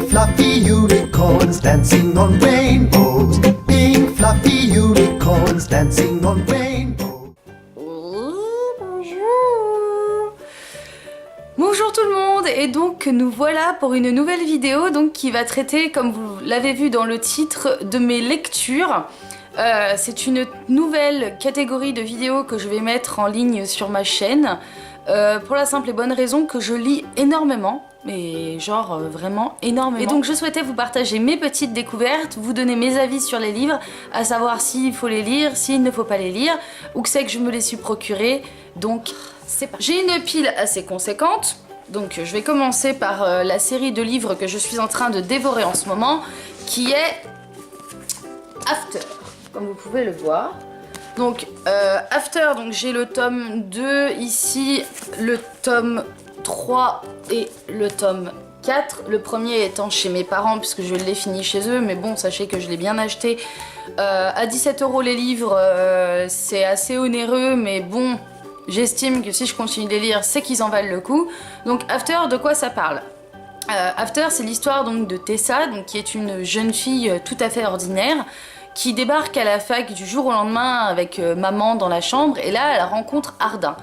fluffy unicorns dancing on rainbows. Pink fluffy unicorns dancing on rainbows. Bonjour. Bonjour tout le monde, et donc nous voilà pour une nouvelle vidéo donc, qui va traiter, comme vous l'avez vu dans le titre, de mes lectures. C'est une nouvelle catégorie de vidéos que je vais mettre en ligne sur ma chaîne pour la simple et bonne raison que je lis énormément, mais genre vraiment énormément. Et donc je souhaitais vous partager mes petites découvertes, vous donner mes avis sur les livres, à savoir s'il faut les lire, s'il ne faut pas les lire, ou que c'est que je me les suis procurés, donc c'est parti. J'ai une pile assez conséquente, donc je vais commencer par la série de livres que je suis en train de dévorer en ce moment, qui est After, comme vous pouvez le voir. Donc After, donc j'ai le tome 2 ici, le tome 3 et le tome 4. Le premier étant chez mes parents puisque je l'ai fini chez eux, mais bon, sachez que je l'ai bien acheté. À 17 € les livres, c'est assez onéreux, mais bon, j'estime que si je continue de les lire, c'est qu'ils en valent le coup. Donc After, de quoi ça parle? After, c'est l'histoire donc de Tessa, donc, qui est une jeune fille tout à fait ordinaire, qui débarque à la fac du jour au lendemain avec maman dans la chambre, et là elle rencontre Ardin.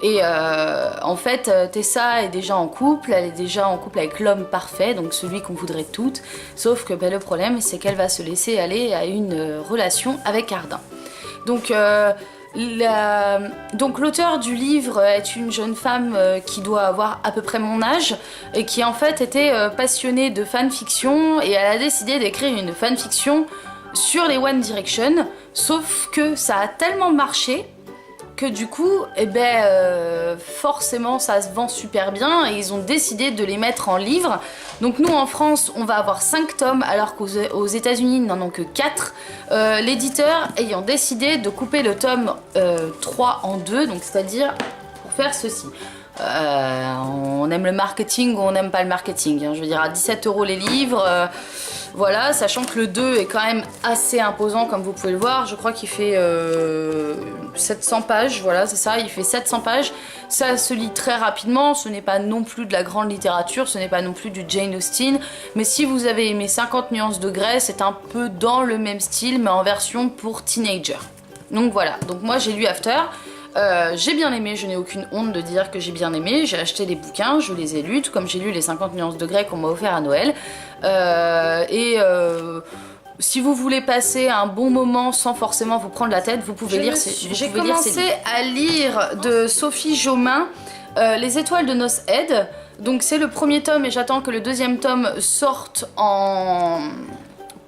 Et en fait Tessa est déjà en couple, elle est déjà en couple avec l'homme parfait, donc celui qu'on voudrait toutes, sauf que le problème c'est qu'elle va se laisser aller à une relation avec Ardin. Donc l'auteur du livre est une jeune femme qui doit avoir à peu près mon âge et qui en fait était passionnée de fanfiction, et elle a décidé d'écrire une fanfiction sur les One Direction, sauf que ça a tellement marché que du coup, forcément ça se vend super bien et ils ont décidé de les mettre en livre. Donc nous en France, on va avoir 5 tomes alors qu'aux États-Unis ils n'en ont que 4. L'éditeur ayant décidé de couper le tome 3 en 2, donc c'est-à-dire pour faire ceci. On aime le marketing ou on n'aime pas le marketing, hein. Je veux dire, à 17 € les livres, voilà, sachant que le 2 est quand même assez imposant comme vous pouvez le voir. Je crois qu'il fait 700 pages, voilà, c'est ça, il fait 700 pages. Ça se lit très rapidement, ce n'est pas non plus de la grande littérature, ce n'est pas non plus du Jane Austen, mais si vous avez aimé 50 nuances de Grey, c'est un peu dans le même style, mais en version pour teenager. Donc voilà, donc moi j'ai lu After. J'ai bien aimé, je n'ai aucune honte de dire que j'ai bien aimé. J'ai acheté les bouquins, je les ai lus, tout comme j'ai lu les 50 nuances de Grey qu'on m'a offert à Noël. Si vous voulez passer un bon moment sans forcément vous prendre la tête, vous pouvez lire ces livres. J'ai commencé à lire de Sophie Jomain Les étoiles de noces Ed. Donc c'est le premier tome et j'attends que le deuxième tome sorte en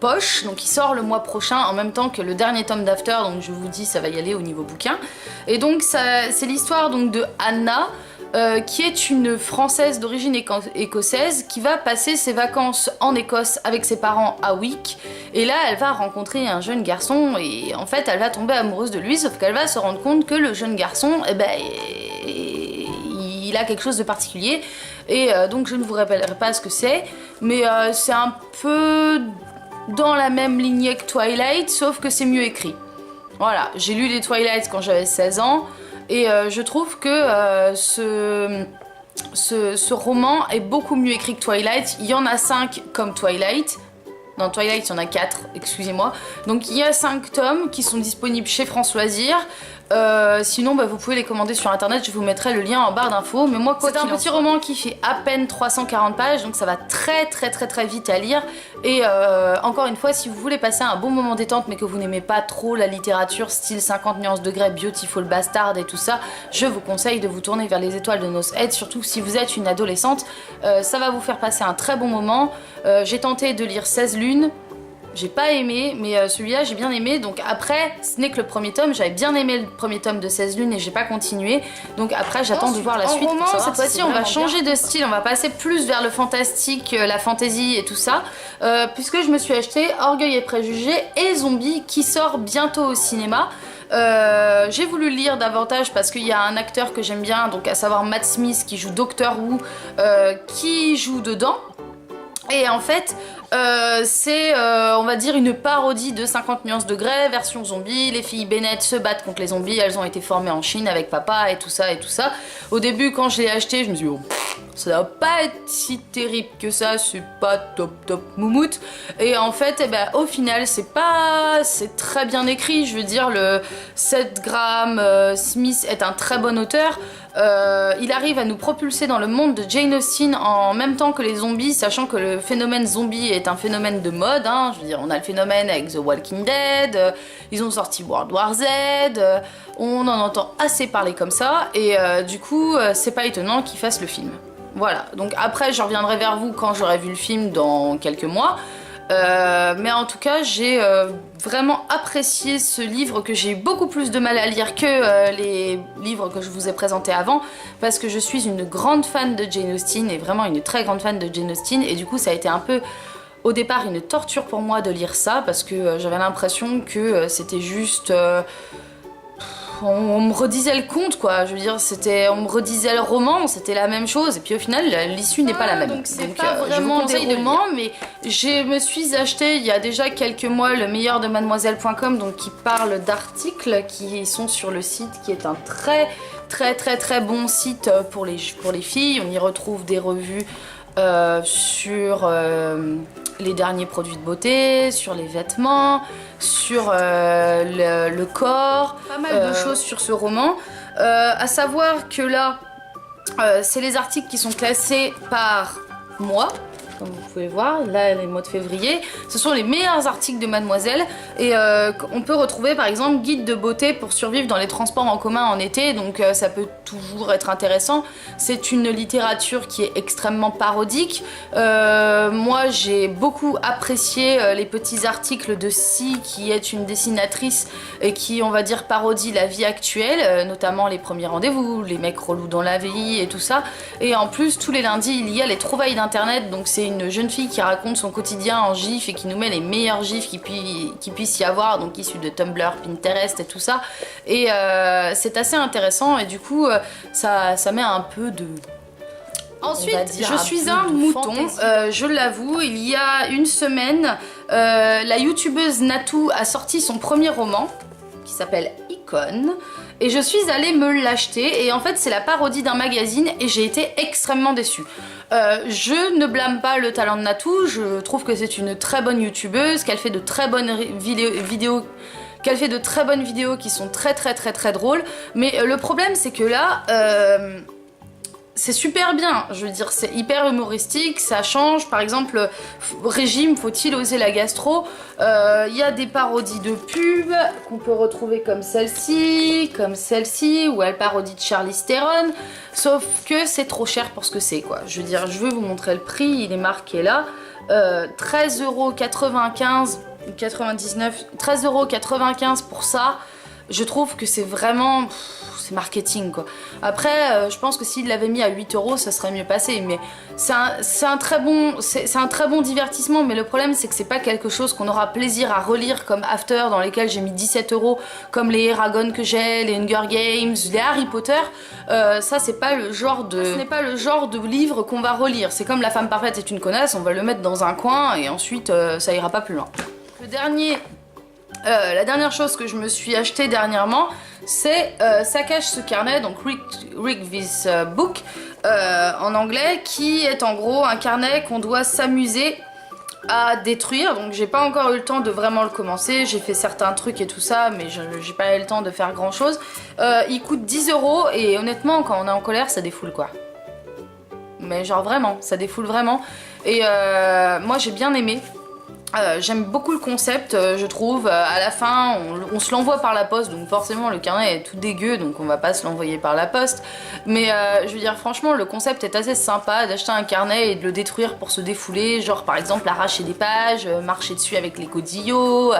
poche, donc il sort le mois prochain en même temps que le dernier tome d'After, donc je vous dis ça va y aller au niveau bouquin. Et donc c'est l'histoire donc de Anna, qui est une Française d'origine écossaise qui va passer ses vacances en Écosse avec ses parents à Wick, et là elle va rencontrer un jeune garçon et en fait elle va tomber amoureuse de lui, sauf qu'elle va se rendre compte que le jeune garçon, il a quelque chose de particulier, et donc je ne vous rappellerai pas ce que c'est, mais c'est un peu dans la même lignée que Twilight, sauf que c'est mieux écrit. Voilà, j'ai lu les Twilight quand j'avais 16 ans, et je trouve que ce roman est beaucoup mieux écrit que Twilight. Il y en a 5 comme Twilight. Dans Twilight, il y en a 4, excusez-moi. Donc il y a 5 tomes qui sont disponibles chez France Loisirs. Sinon vous pouvez les commander sur internet, je vous mettrai le lien en barre d'infos. Mais moi, c'est un petit roman qui fait à peine 340 pages, donc ça va très vite à lire. Et encore une fois, si vous voulez passer un bon moment détente mais que vous n'aimez pas trop la littérature style 50 nuances de Grey, Beautiful Bastard et tout ça, je vous conseille de vous tourner vers Les étoiles de noces Ed, surtout si vous êtes une adolescente. Ça va vous faire passer un très bon moment. J'ai tenté de lire 16 lunes. J'ai pas aimé, mais celui-là j'ai bien aimé. Donc après, ce n'est que le premier tome. J'avais bien aimé le premier tome de 16 lunes et j'ai pas continué. Donc après, j'attends de voir la suite. En roman, cette fois-ci, on va changer de style. On va passer plus vers le fantastique, la fantasy et tout ça. Puisque je me suis acheté Orgueil et Préjugés et Zombies qui sort bientôt au cinéma. J'ai voulu le lire davantage parce qu'il y a un acteur que j'aime bien, donc à savoir Matt Smith qui joue Doctor Who, qui joue dedans. Et en fait, c'est, on va dire, une parodie de 50 nuances de Grey, version zombie. Les filles Bennett se battent contre les zombies, elles ont été formées en Chine avec papa et tout ça et tout ça. Au début, quand je l'ai acheté, je me suis dit, oh, ça doit pas être si terrible que ça, c'est pas top moumoute. Et en fait, eh ben, au final, c'est très bien écrit. Je veux dire, le 7 grammes Smith est un très bon auteur. Il arrive à nous propulser dans le monde de Jane Austen en même temps que les zombies, sachant que le phénomène zombie est un phénomène de mode. Hein. Je veux dire, on a le phénomène avec The Walking Dead, ils ont sorti World War Z, on en entend assez parler comme ça, et du coup, c'est pas étonnant qu'ils fassent le film. Voilà, donc après, je reviendrai vers vous quand j'aurai vu le film dans quelques mois. Mais en tout cas, j'ai vraiment apprécié ce livre que j'ai eu beaucoup plus de mal à lire que les livres que je vous ai présentés avant, parce que je suis une grande fan de Jane Austen, et vraiment une très grande fan de Jane Austen, et du coup ça a été un peu au départ une torture pour moi de lire ça, parce que j'avais l'impression que c'était juste... on me redisait le conte, quoi. Je veux dire, on me redisait le roman, c'était la même chose, et puis au final, l'issue n'est pas la même. Donc c'est pas vraiment des romans, mais je me suis acheté il y a déjà quelques mois le meilleur de mademoiselle.com, donc qui parle d'articles qui sont sur le site, qui est un très bon site pour les filles. On y retrouve des revues sur les derniers produits de beauté, sur les vêtements, sur le corps, pas mal de choses sur ce roman. À savoir que là, c'est les articles qui sont classés par mois. Comme vous pouvez voir, là les mois de février, ce sont les meilleurs articles de Mademoiselle, et on peut retrouver par exemple guide de beauté pour survivre dans les transports en commun en été, donc ça peut toujours être intéressant. C'est une littérature qui est extrêmement parodique. Moi j'ai beaucoup apprécié les petits articles de Si, qui est une dessinatrice et qui, on va dire, parodie la vie actuelle, notamment les premiers rendez-vous, les mecs relous dans la vie et tout ça. Et en plus, tous les lundis, il y a les trouvailles d'internet, donc c'est une jeune fille qui raconte son quotidien en gif et qui nous met les meilleurs gifs qui puisse y avoir, donc issus de Tumblr, Pinterest et tout ça. Et c'est assez intéressant, et du coup ça met un peu de... Ensuite, je suis un mouton, je l'avoue. Il y a une semaine, la youtubeuse Natou a sorti son premier roman qui s'appelle Icône, et je suis allée me l'acheter, et en fait c'est la parodie d'un magazine, et j'ai été extrêmement déçue. Je ne blâme pas le talent de Natou, je trouve que c'est une très bonne youtubeuse, qu'elle fait de très bonnes vidéos qui sont très drôles, mais le problème c'est que là... c'est super bien, je veux dire, c'est hyper humoristique, ça change. Par exemple, régime, faut-il oser la gastro? Il y a des parodies de pubs qu'on peut retrouver comme celle-ci, où elle parodie de Charlize Theron, sauf que c'est trop cher pour ce que c'est, quoi. Je veux dire, je vais vous montrer le prix, il est marqué là, 13,95 € 99, 13,95 € pour ça. Je trouve que c'est vraiment... c'est marketing, quoi. Après, je pense que s'il l'avait mis à 8 €, ça serait mieux passé, mais c'est un très bon divertissement, mais le problème c'est que c'est pas quelque chose qu'on aura plaisir à relire comme After, dans lesquels j'ai mis 17 €, comme les Eragon que j'ai, les Hunger Games, les Harry Potter. Ça c'est pas le genre de... ce n'est pas le genre de livre qu'on va relire. C'est comme La femme parfaite est une connasse, on va le mettre dans un coin et ensuite ça ira pas plus loin. La dernière chose que je me suis achetée dernièrement, c'est Ça cache ce carnet, donc Read This Book en anglais, qui est en gros un carnet qu'on doit s'amuser à détruire. Donc j'ai pas encore eu le temps de vraiment le commencer, j'ai fait certains trucs et tout ça, mais j'ai pas eu le temps de faire grand chose. Il coûte 10 € et honnêtement, quand on est en colère, ça défoule, quoi. Mais genre vraiment, ça défoule vraiment. Et moi j'ai bien aimé. J'aime beaucoup le concept, je trouve. À la fin, on se l'envoie par la poste, donc forcément le carnet est tout dégueu, donc on va pas se l'envoyer par la poste. Mais je veux dire, franchement, le concept est assez sympa d'acheter un carnet et de le détruire pour se défouler. Genre par exemple arracher des pages, marcher dessus avec les godillots,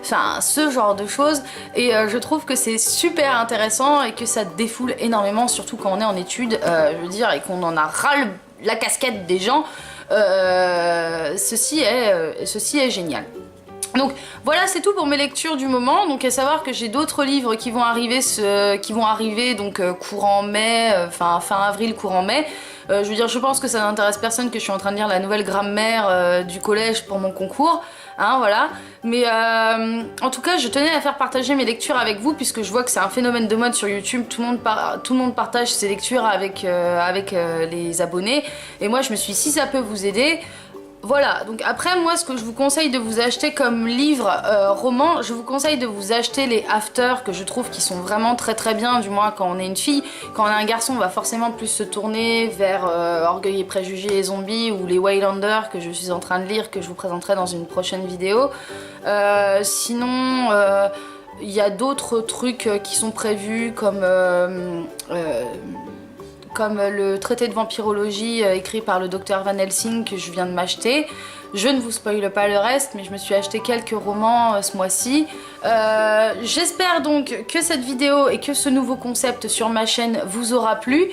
enfin ce genre de choses. Et je trouve que c'est super intéressant et que ça défoule énormément, surtout quand on est en études, je veux dire, et qu'on en a ras la casquette des gens. Ceci est génial. Donc voilà, c'est tout pour mes lectures du moment. Donc à savoir que j'ai d'autres livres qui vont arriver, donc courant mai, fin avril, courant mai. Je veux dire, je pense que ça n'intéresse personne que je suis en train de lire la nouvelle grammaire du collège pour mon concours. hein, voilà. Mais en tout cas, je tenais à faire partager mes lectures avec vous puisque je vois que c'est un phénomène de mode sur YouTube. Tout le monde partage ses lectures avec les abonnés. Et moi, je me suis dit, si ça peut vous aider. Voilà, donc après moi ce que je vous conseille de vous acheter comme livre roman, je vous conseille de vous acheter les After que je trouve qui sont vraiment très très bien, du moins quand on est une fille. Quand on est un garçon on va forcément plus se tourner vers Orgueil et Préjugés et Zombies ou les Waylander que je suis en train de lire, que je vous présenterai dans une prochaine vidéo. Sinon il y a d'autres trucs qui sont prévus comme le traité de vampirologie écrit par le docteur Van Helsing que je viens de m'acheter. Je ne vous spoile pas le reste, mais je me suis acheté quelques romans ce mois-ci. J'espère donc que cette vidéo et que ce nouveau concept sur ma chaîne vous aura plu.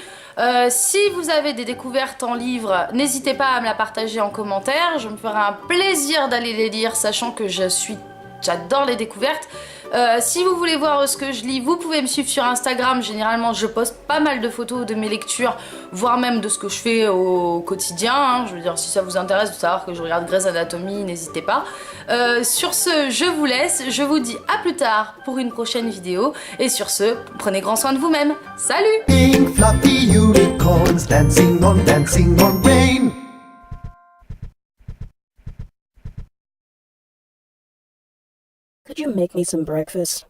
Si vous avez des découvertes en livre, n'hésitez pas à me la partager en commentaire. Je me ferai un plaisir d'aller les lire, sachant que j'adore les découvertes. Si vous voulez voir ce que je lis, vous pouvez me suivre sur Instagram. Généralement, je poste pas mal de photos de mes lectures, voire même de ce que je fais au quotidien. Hein. Je veux dire, si ça vous intéresse de savoir que je regarde Grey's Anatomy, n'hésitez pas. Sur ce, je vous laisse. Je vous dis à plus tard pour une prochaine vidéo. Et sur ce, prenez grand soin de vous-même. Salut! Pink fluffy unicorns dancing on rain. Could you make me some breakfast?